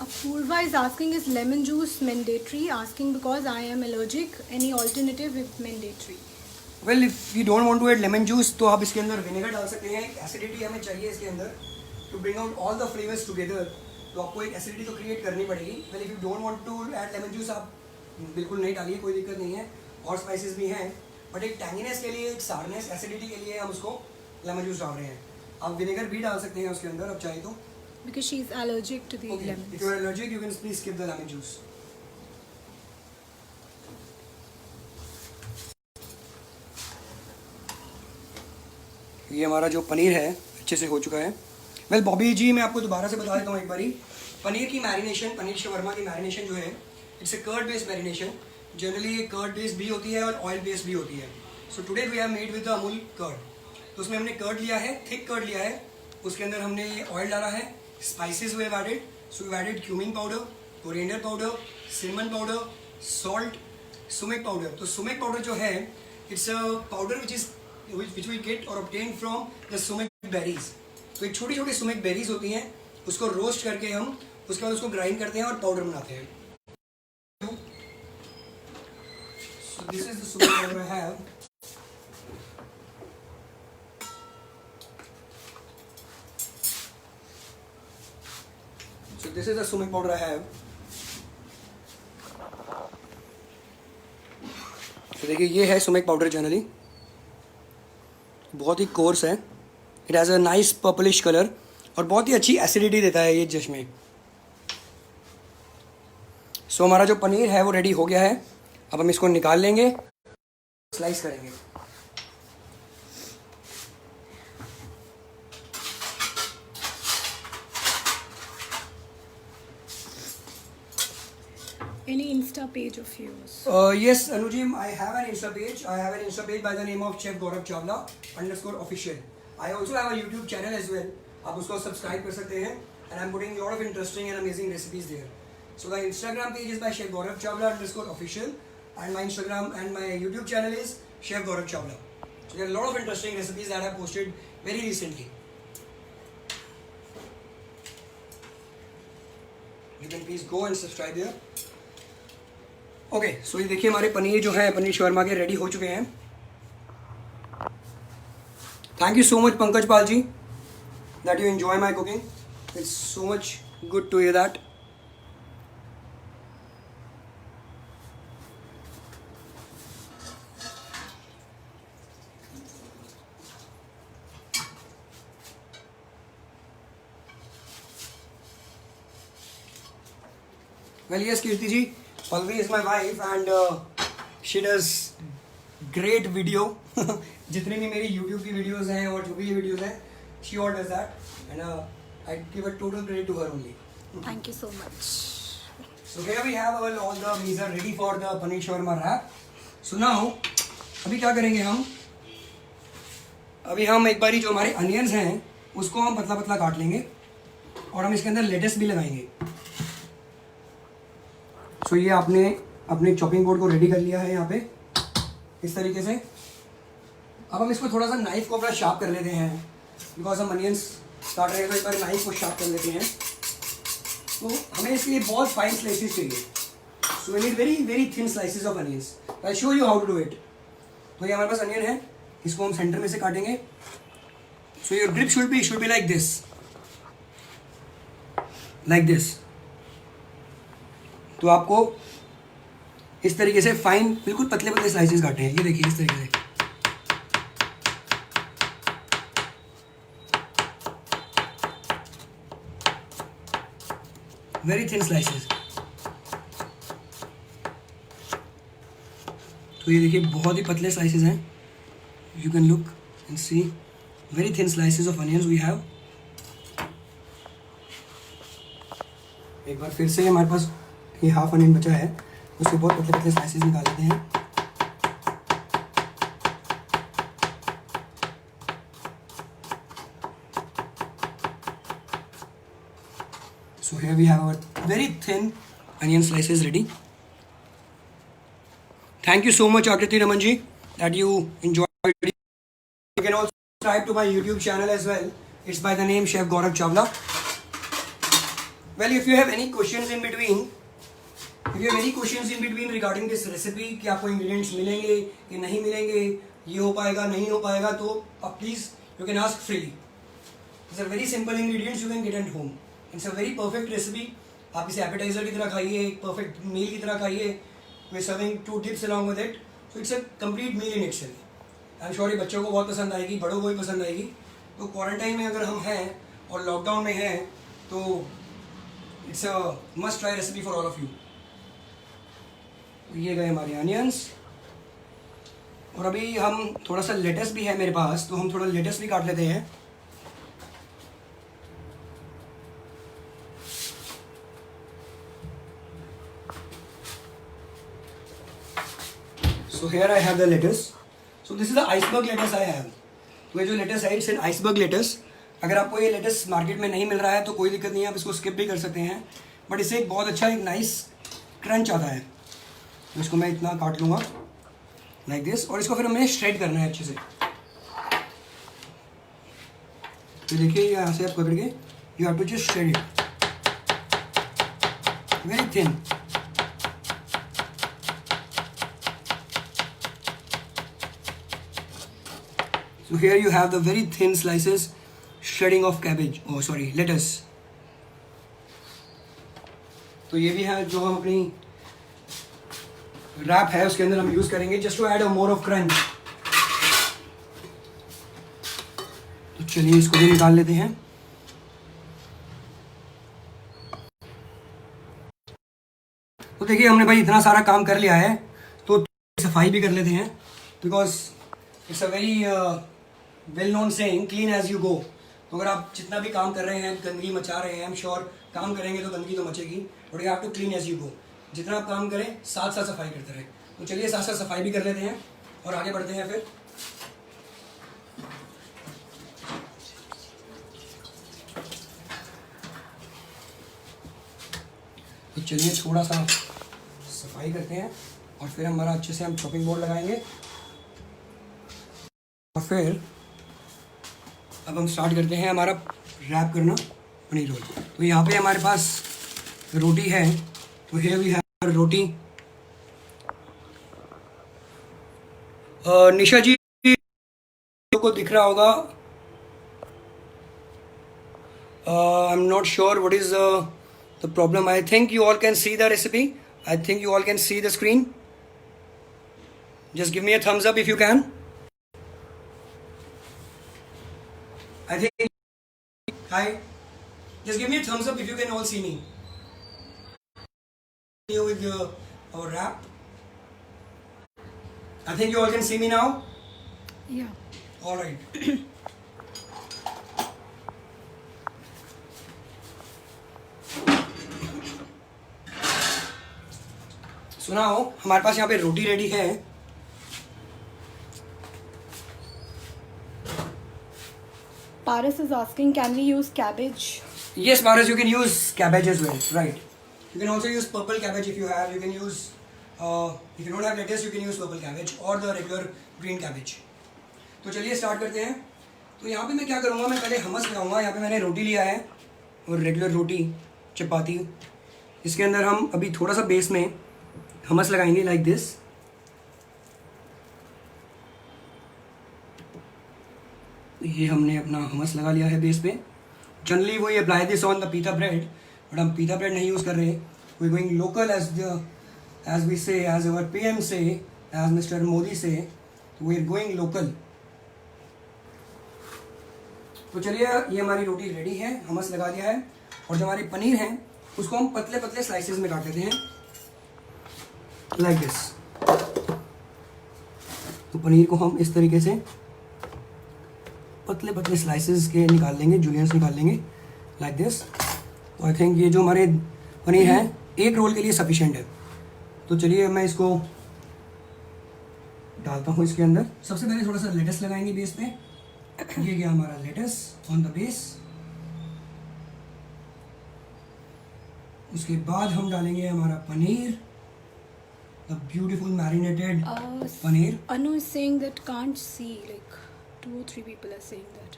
Apurva is asking, is lemon juice mandatory? Asking because I am allergic. Any alternative if mandatory? Well if you don't want to add lemon juice तो आप इसके अंदर विनेगर डाल सकते हैं। एसिडिटी हमें चाहिए इसके अंदर to bring out all the flavours together, तो आपको एक एसिडिटी तो क्रिएट करनी पड़ेगी। Well if you don't want to add lemon juice आप बिल्कुल नहीं डालिए, कोई दिक्कत नहीं है। और स्पाइसेस भी हैं बट एक टैंगीनेस के लिए, एक सारनेस, एसिडिटी के लिए हम उसको लेमन जूस डाल रहे हैं। आप विनेगर भी डाल सकते हैं उसके अंदर आप चाहे तो। Because she is allergic to the lemon. If you are allergic, you can please skip the lemon juice. ये हमारा जो पनीर है अच्छे से हो चुका है। वेल बॉबी जी मैं आपको दोबारा से बता देता हूँ एक बारी। पनीर की मैरिनेशन, पनीर शवरमा की मैरिनेशन जो है it's a curd based marination. Generally ये कर्ड बेस्ड भी होती है और ऑयल बेस्ड भी होती है। So today we have made with the Amul curd. तो उसमें हमने कर्ड लिया है, थिक कर्ड लिया है, उसके अंदर हमने ये ऑयल डाला है, spices we have added. So we added cumin powder, coriander powder, cinnamon powder, salt, sumac powder. तो सुमेक पाउडर जो है it's a powder which we get or obtain from the sumac berries। तो एक छोटी छोटी सुमेक बेरीज होती हैं, उसको रोस्ट करके हम उसके बाद उसको ग्राइंड करते हैं और पाउडर बनाते हैं। So this is the sumac powder I have। So this is the sumac powder I have। तो देखिए ये है सुमेक पाउडर। जनरली बहुत ही कोर्स है, it has a nice purplish colour और बहुत ही अच्छी एसिडिटी देता है ये डिश में। सो हमारा जो पनीर है वो रेडी हो गया है। अब हम इसको निकाल लेंगे, स्लाइस करेंगे। Any Insta page of yours? Yes, Anujim, I have an Insta page. I have an Insta page by the name of Chef Gaurav Chawla _official. I also have a YouTube channel as well. आप उसको सब्सक्राइब कर सकते हैं and I'm putting a lot of interesting and amazing recipes there. So the Instagram page is by Chef Gaurav Chawla _official and my Instagram and my YouTube channel is Chef Gaurav Chawla. So there are a lot of interesting recipes that I posted very recently. You can please go and subscribe there. Okay so ये देखिए हमारे पनीर जो है, पनीर शवरमा के रेडी हो चुके हैं। Thank you so much Pankaj Pal ji that you enjoy my cooking. It's so much good to hear that. Well yes Kirti ji, Palvi is my wife and she does great video। जितनी भी मेरी YouTube की वीडियोस हैं और जो भी ये वीडियोस हैं, she all does that and I give a total credit to her only। Thank you so much. So here we have all the meals are ready for the paneer shawarma wrap। So now अभी क्या करेंगे हम, अभी हम एक बारी जो हमारे अनियंस हैं उसको हम पतला पतला काट लेंगे और हम इसके अंदर लेटस भी लगाएंगे। सो ये आपने अपने चॉपिंग बोर्ड को रेडी कर लिया है यहाँ पे इस तरीके से। अब हम इसको थोड़ा सा नाइफ को अपना शार्प कर लेते हैं बिकॉज हम अनियंस काट रहे हैं, तो एक बार नाइफ को शार्प कर लेते हैं। तो हमें इसके लिए बहुत फाइन स्लाइसेस चाहिए। So we need very very thin slices of onions. I show you how to do it. तो ये हमारे पास अनियन है, इसको हम सेंटर में से काटेंगे So your grip should be like this. Like this. तो आपको इस तरीके से फाइन बिल्कुल पतले पतले स्लाइसेस काटने हैं. ये देखिए इस तरीके से. Very thin slices. तो ये देखिए बहुत ही पतले स्लाइसेस हैं. You can look and see very thin slices of onions we have. एक बार फिर से हमारे पास ये हाफ अनियन बचा है, उसके बहुत पतले पतले स्लाइसेस निकाल लेते हैं. So here we have our very thin onion slices ready. Thank you so much Akriti Raman ji that you enjoyed. You can also subscribe to my YouTube channel as well. It's by the name Chef Gaurav Chawla. Well, if you have any questions in between regarding this recipe कि आपको ingredients मिलेंगे कि नहीं मिलेंगे, ये हो पाएगा नहीं हो पाएगा, तो आप please you can ask freely. These are very simple ingredients you can get at home. It's a very perfect recipe. आप इसे appetizer की तरह खाइए, एक perfect meal की तरह खाइए. We're serving 2 dips along with it. So it's a complete meal in itself. I'm sure ये बच्चों को बहुत पसंद आएगी, बड़ों को भी पसंद आएगी. तो क्वारंटाइन में अगर हम हैं और लॉकडाउन में हैं तो it's a must try recipe for all of you. ये गए हमारे अनियंस. और अभी हम थोड़ा सा लेटस भी है मेरे पास, तो हम थोड़ा लेटस भी काट लेते हैं. So here I have the lettuce. So this is the iceberg lettuce I have. तो ये जो लेटस है इट्स एन आइसबर्ग लेटस. अगर आपको ये लेटस मार्केट में नहीं मिल रहा है तो कोई दिक्कत नहीं है, आप इसको स्किप भी कर सकते हैं. बट इससे एक बहुत अच्छा एक नाइस क्रंच आता है. तो इसको मैं इतना काट लूँगा लाइक दिस. और इसको फिर हमें श्रेड करना है अच्छे से. तो देखिए यहाँ से आप पकड़ के you have to just shred it very thin. So here you have the very thin slices shredding of cabbage. Oh sorry, lettuce. तो ये भी है जो हम अपनी रैप है उसके अंदर हम यूज करेंगे just to add a more of crunch. तो चलिए इसको भी निकाल लेते हैं. तो देखिए हमने भाई इतना सारा काम कर लिया है तो सफाई भी कर लेते हैं. Because it's a very well known saying clean as you go. तो अगर आप जितना भी काम कर रहे हैं गंदगी मचा रहे हैं, आई एम श्योर काम करेंगे तो गंदगी तो मचेगी, but you have to clean as you go. जितना आप काम करें साथ साथ सफाई करते रहें. तो चलिए साथ साथ सफाई भी कर लेते हैं और आगे बढ़ते हैं फिर. तो चलिए थोड़ा सा सफाई करते हैं और फिर हमारा अच्छे से हम चॉपिंग बोर्ड लगाएंगे. और फिर अब हम स्टार्ट करते हैं हमारा रैप करना पनीर रोल. तो यहाँ पे हमारे पास रोटी है. तो हियर वी हैव रोटी. निशा जी को दिख रहा होगा. I am not sure what is the problem. I think you all can see the recipe. I think you all can see the screen. Just give me a thumbs up if you can. I think, hi, just give me a thumbs up if you can all see me. With our wrap. I think you all can see me now. Yeah. All right. सुनाओ, हमारे पास यहाँ पे रोटी रेडी है. Paris is asking, can we use cabbage? Yes, Paris, you can use cabbage as well, right? You can also use purple cabbage if you have. You can use, if you don't have lettuce, you can use purple cabbage or the regular green cabbage. तो चलिए स्टार्ट करते हैं. तो यहाँ पे मैं क्या करूँगा, मैं पहले हमस लगाऊंगा. यहाँ पे मैंने रोटी लिया है और रेगुलर रोटी चपाती. इसके अंदर हम अभी थोड़ा सा बेस में हमस लगाएंगे लाइक दिस. ये हमने अपना हमस लगा लिया है बेस पे. Generally we apply this on the pita bread, but हम पीता ब्रेड नहीं यूज़ कर रहे. We going local as we say, as our PM say, as Mr. Modi say, we are going local. तो चलिए ये हमारी रोटी रेडी है, हमस लगा दिया है. और जो हमारी पनीर है उसको हम पतले पतले स्लाइसेस में काट लेते हैं लाइक दिस. तो पनीर को हम इस तरीके से पतले पतले स्लाइसेस के निकाल लेंगे, जूलियंस निकाल लेंगे लाइक दिस. तो आई थिंक ये जो हमारे पनीर है एक रोल के लिए सफिशिएंट है. तो चलिए मैं इसको डालता हूँ इसके अंदर. सबसे पहले थोड़ा सा लेटस लगाएंगे बेस पे. ये गया हमारा लेटस ऑन द बेस. उसके बाद हम डालेंगे हमारा paneer, the beautiful marinated paneer. Anu is saying that can't see, like 2 or 3 people are saying that.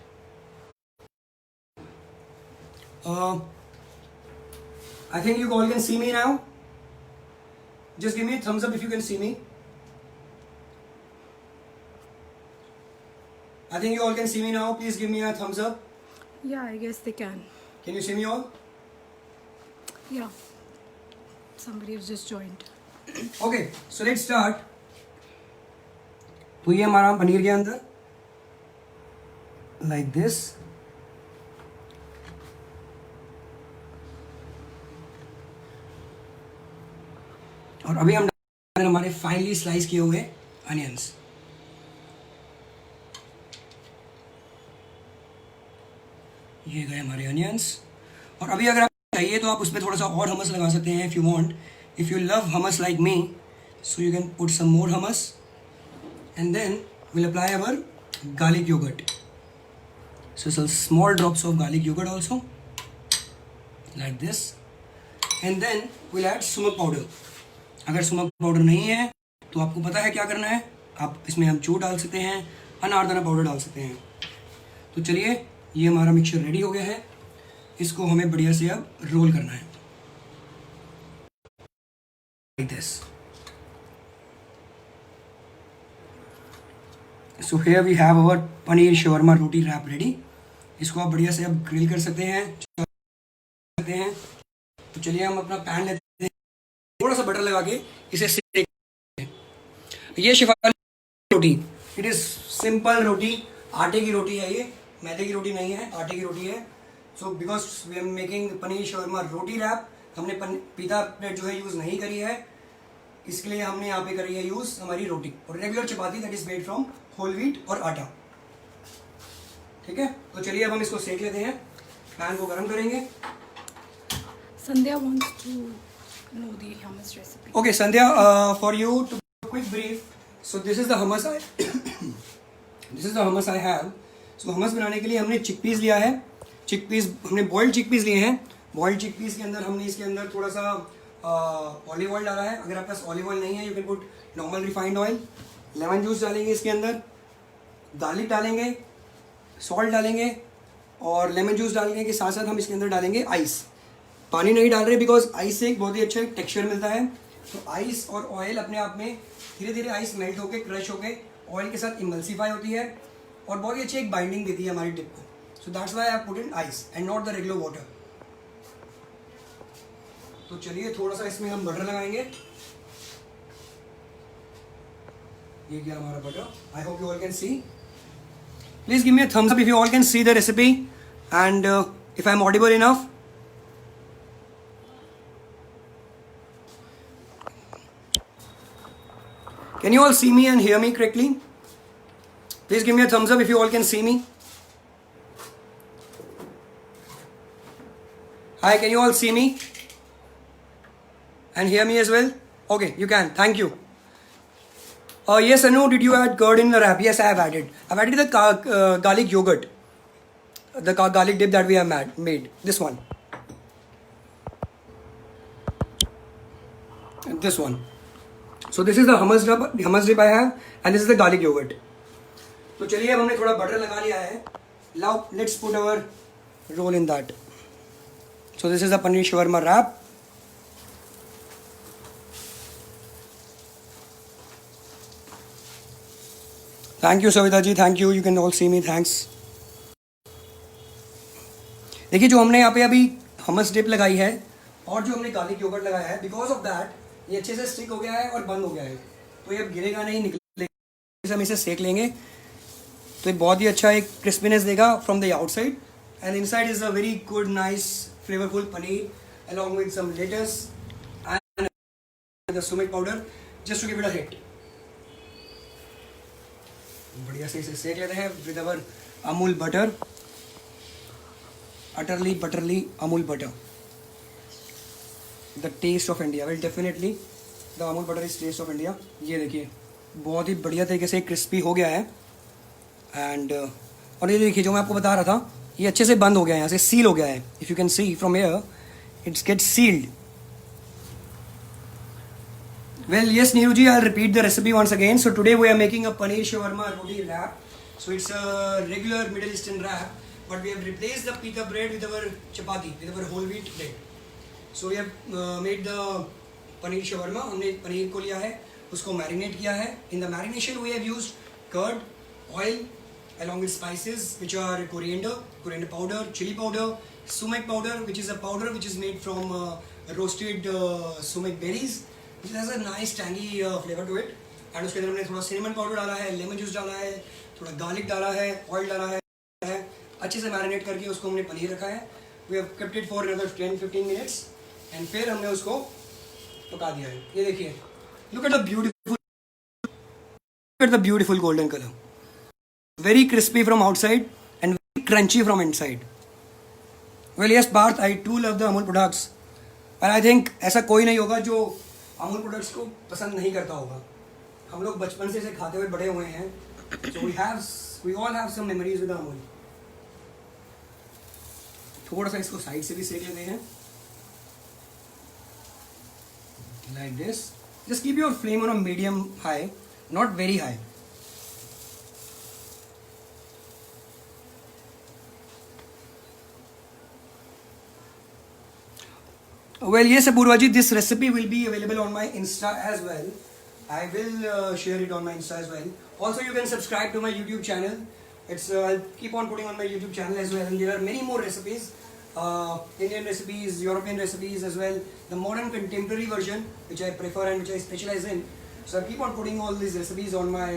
I think you all can see me now. Just give me a thumbs up if you can see me. I think you all can see me now. Please give me a thumbs up. Yeah, I guess they can. Can you see me all? Yeah. Somebody has just joined. Okay, so let's start. तो ये हमारा पनीर के अंदर like this. और अभी हम डालेंगे हमारे फाइनली स्लाइस किए हुए अनियंस. ये गए हमारे अनियंस. और अभी अगर आप चाहिए तो आप उस पर थोड़ा सा और हमस लगा सकते हैं. If you want, if you love hummus like me, so you can put some more hummus and then we'll apply our garlic yogurt. So some small drops of garlic yogurt also like this, and then we'll add sumac powder. अगर सुमक पाउडर नहीं है तो आपको पता है क्या करना है. आप इसमें अमचूर डाल सकते हैं, अनारदाना पाउडर डाल सकते हैं. तो चलिए ये हमारा मिक्सचर रेडी हो गया है. इसको हमें बढ़िया से अब रोल करना है like this. So here we have our paneer shawarma roti wrap ready. इसको आप बढ़िया से अब ग्रिल कर सकते हैं. तो चलिए हम अपना पैन लेते हैं, थोड़ा सा बटर लगा के इसे सेक. ये शिफाली रोटी, इट इज सिंपल रोटी. आटे की रोटी है ये, मैदे की रोटी नहीं है, आटे की रोटी है. So because we are making paneer shawarma roti wrap, हमने पीता ब्रेड जो है यूज़ नहीं करी है, इसके लिए हमने यहाँ पे करी है यूज़ हमारी रोटी और regular chapati that is made from whole wheat और आटा. ठीक है, तो चलिए अब हम इसको सेक लेते हैं. पैन को गर्म करेंगे. Sandhya wants to know the hummus recipe. Okay, Sandhya, for you to quick brief. So this is the hummus this is the hummus I have. So hummus बनाने के लिए हमने चिकपीस लिया है. चिकपीस हमने बॉइल्ड चिकपीस लिए हैं. बॉइल्ड चिकपीस के अंदर हमने इसके अंदर थोड़ा सा ऑलिव ऑयल डाला है. अगर आपके पास ऑलिव ऑयल नहीं है, you can put normal refined oil. Lemon juice डालेंगे इसके अंदर, गार्लिक डालेंगे, सॉल्ट डालेंगे और लेमन जूस डालने के साथ साथ हम इसके अंदर डालेंगे आइस. पानी नहीं डाल रहे बिकॉज आइस से एक बहुत ही अच्छा टेक्सचर मिलता है. तो आइस और ऑयल अपने आप में धीरे धीरे आइस मेल्ट होके क्रश होके ऑयल के साथ इमल्सीफाई होती है और बहुत ही अच्छी एक बाइंडिंग देती है हमारी डिप को. So that's why I have put in ice and not the regular water. तो चलिए थोड़ा सा इसमें हम बटर लगाएंगे. ये क्या हमारा butter. I hope you all can see. Please give me a thumbs up if you all can see the recipe and if I am audible enough. Can you all see me and hear me correctly? Please give me a thumbs up if you all can see me. Hi, can you all see me? And hear me as well? Okay, you can. Thank you. Yes, Anu, did you add curd in the wrap? Yes, I have added. I've added the garlic yogurt. The garlic dip that we have made. This one. And this one. So this is the hummus dip I have and this is the garlic yogurt. तो चलिए अब हमने थोड़ा बटर लगा लिया है. Now let's put our roll in that. So this is the paneer shawarma wrap. Thank you Savita ji, thank you. You can all see me. Thanks. देखिए जो हमने यहाँ पे अभी हमस डिप लगाई है और जो हमने गार्लिक योगर्ट लगाया है, बिकॉज ऑफ दैट ये अच्छे से स्टिक हो गया है और बंद हो गया है, तो ये अब गिरेगा नहीं, निकलेगा। हम इसे सेक लेंगे तो ये बहुत ही अच्छा एक क्रिस्पीनेस देगा from the outside, and inside is a very good nice flavourful paneer along with some lettuce and the sumac powder just to give it a hit. बढ़िया से इसे सेक लेते हैं with our Amul butter, utterly butterly Amul butter, the taste of India. Well, definitely the Amul butter is taste of India. ये देखिए बहुत ही बढ़िया तरीके से क्रिस्पी हो गया है, एंड और ये देखिए जो मैं आपको बता रहा था ये अच्छे से बंद हो गया है, यहाँ से सील हो गया है. If you can see from here it's get sealed. Well, yes, Neeru ji, I'll repeat the recipe once again. So today we are making a paneer shawarma roti wrap. So it's a regular Middle Eastern wrap, but we have replaced the pita bread with our chapati, with our whole wheat bread. So we have made the paneer shawarma. हमने पनीर को लिया है, उसको मैरिनेट किया है. In the marination we have used curd, oil, along with spices which are coriander powder, chili powder, sumac powder, which is a powder which is made from roasted sumac berries. It has a nice tangy flavor to it. And उसके अंदर हमने थोड़ा सिनेमन पाउडर डाला है, लेमन जूस डाला है, थोड़ा गार्लिक डाला है, ऑयल डाला है, अच्छे से मैरिनेट करके उसको हमने पनीर रखा है. We have kept it for another 10-15 minutes and फिर हमने उसको पका दिया है. ये देखिए, look at the beautiful golden colour, very crispy from outside and very crunchy from inside. Well yes Parth, I too love the Amul products, और आई थिंक ऐसा कोई नहीं होगा जो अमूल प्रोडक्ट्स को पसंद नहीं करता होगा. हम लोग बचपन से इसे खाते हुए बड़े हुए हैं. So we all have some memories with Amul. थोड़ा सा इसको साइड से भी सेक लेते हैं like this. Just keep your flame on a medium high, not very high. Well, yes, Apurva ji, this recipe will be available on my Insta as well. I will share it on my Insta as well. Also, you can subscribe to my YouTube channel. I'll keep on putting on my YouTube channel as well. And there are many more recipes, Indian recipes, European recipes as well. The modern contemporary version, which I prefer and which I specialize in. So I keep on putting all these recipes on my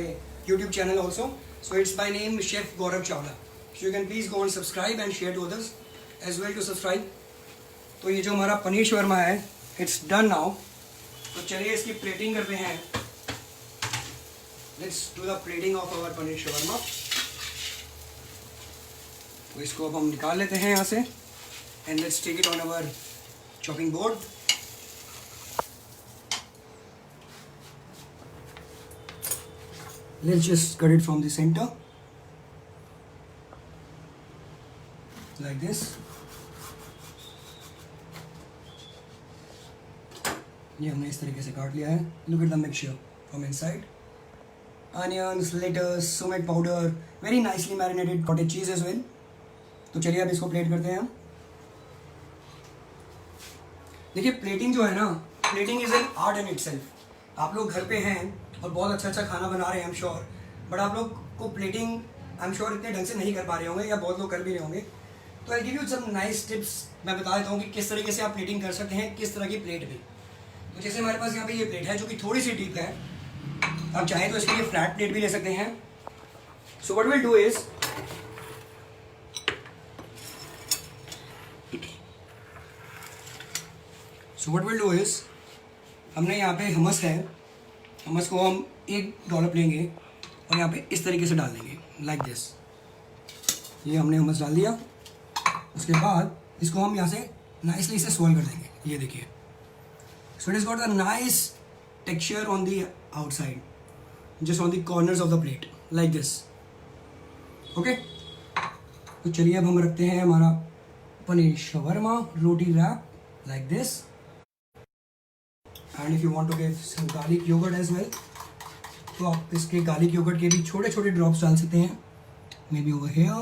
YouTube channel also. So it's by name Chef Gaurav Chawla. So you can please go and subscribe and share to others as well to subscribe. तो ये जो हमारा पनीर शवरमा है, इट्स डन नाउ. तो चलिए इसकी प्लेटिंग करते हैं. Let's do the plating of our paneer shawarma. तो इसको अब हम निकाल लेते हैं यहाँ से, and let's take it on our chopping board. Let's just cut it from the centre like this. ये हमने इस तरीके से काट लिया है. Look at the mixture from inside. Onions, lettuce, sumac powder, very nicely marinated cottage cheese as well. तो चलिए अब इसको प्लेट करते हैं हम. देखिए प्लेटिंग जो है ना, plating is an art in itself. आप लोग घर पे हैं और बहुत अच्छा अच्छा खाना बना रहे हैं, आई एम श्योर, बट आप लोग को प्लेटिंग आई एम श्योर इतने ढंग से नहीं कर पा रहे होंगे, या बहुत लोग कर भी रहे होंगे. तो I give you some nice tips. मैं बता देता हूँ कि किस तरीके से आप प्लेटिंग कर सकते हैं, किस तरह की प्लेट भी. तो जैसे हमारे पास यहाँ पे ये प्लेट है जो कि थोड़ी सी डीप है, आप चाहें तो इसके लिए फ्लैट प्लेट भी ले सकते हैं. So what will do is, हमने यहाँ पे हमस है, हमस को हम एक डॉलप लेंगे और यहाँ पे इस तरीके से डाल देंगे लाइक दिस. ये हमने हमस डाल दिया. उसके बाद इसको हम यहाँ से नाइसली इसे स्वॉल कर देंगे. ये देखिए, so it has got a nice texture on the outside, just on the corners of the plate like this. Okay, तो चलिए अब हम रखते हैं हमारा paneer shawarma roti rap like this. And if you want to give some garlic yogurt as well, तो आप इसके गार्लिक योगर्ट के भी छोटे छोटे ड्रॉप्स डाल सकते हैं. Maybe over here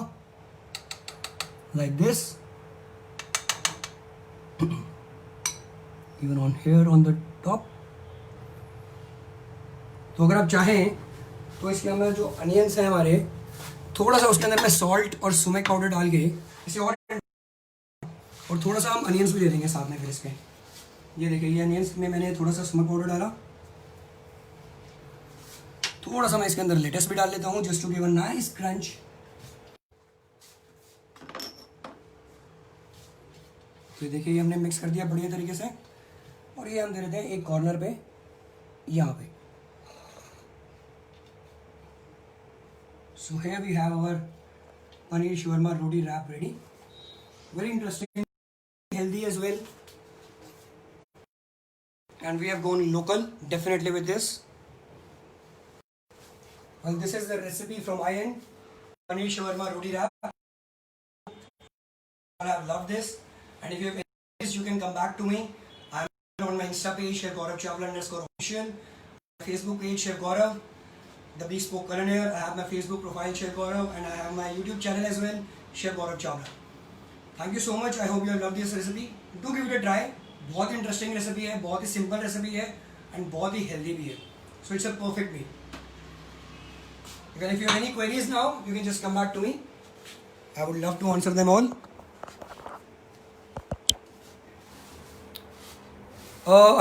like this. Even on here on the top. तो अगर आप चाहें तो इसके अंदर जो अनियंस हैं हमारे, थोड़ा सा उसके अंदर मैं सॉल्ट और सुमेक पाउडर डाल के इसे और और थोड़ा सा हम अनियंस भी दे देंगे साथ में फिर इसके। ये देखिए, ये अनियंस में मैंने थोड़ा सा स्मोक पाउडर डाला, थोड़ा सा मैं इसके अंदर लेटस भी डाल लेता हूँ just to give a nice crunch. तो देखिए, ये हमने मिक्स कर दिया बढ़िया तरीके से, और ये हम दे देते हैं एक कॉर्नर पे, यहाँ पे। So here we have our paneer shawarma roti wrap ready. Very interesting, healthy as well, and we have gone local definitely with this. Well, this is the recipe from my end, paneer shawarma roti wrap. I have loved this, and if you have any questions, you can come back to me. I'm on my Insta page, Chef Gaurav Chawla _official, Facebook page, Chef Gaurav, the Bespoke Culinary. I have my Facebook profile, Chef Gaurav, and I have my YouTube channel as well, Chef Gaurav Chawla. Thank you so much. I hope you have loved this recipe. Do give it a try. बहुत इंटरेस्टिंग रेसिपी है, बहुत ही सिंपल रेसिपी है, एंड बहुत ही हेल्दी भी है. So it's a perfect meal. If you have any queries now, you can just come back to me. I would love to answer them all.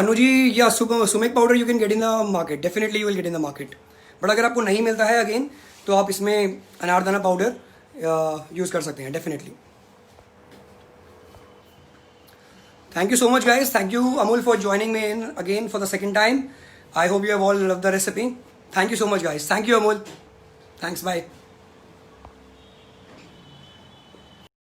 Anu ji, या sumac powder you can get in the market, definitely you will get in the market. But अगर आपको नहीं मिलता है अगेन, तो आप इसमें अनारदाना पाउडर यूज़ कर सकते हैं definitely. Thank you so much, guys. Thank you, Amul, for joining me in again for the second time. I hope you have all loved the recipe. Thank you so much, guys. Thank you, Amul. Thanks. Bye.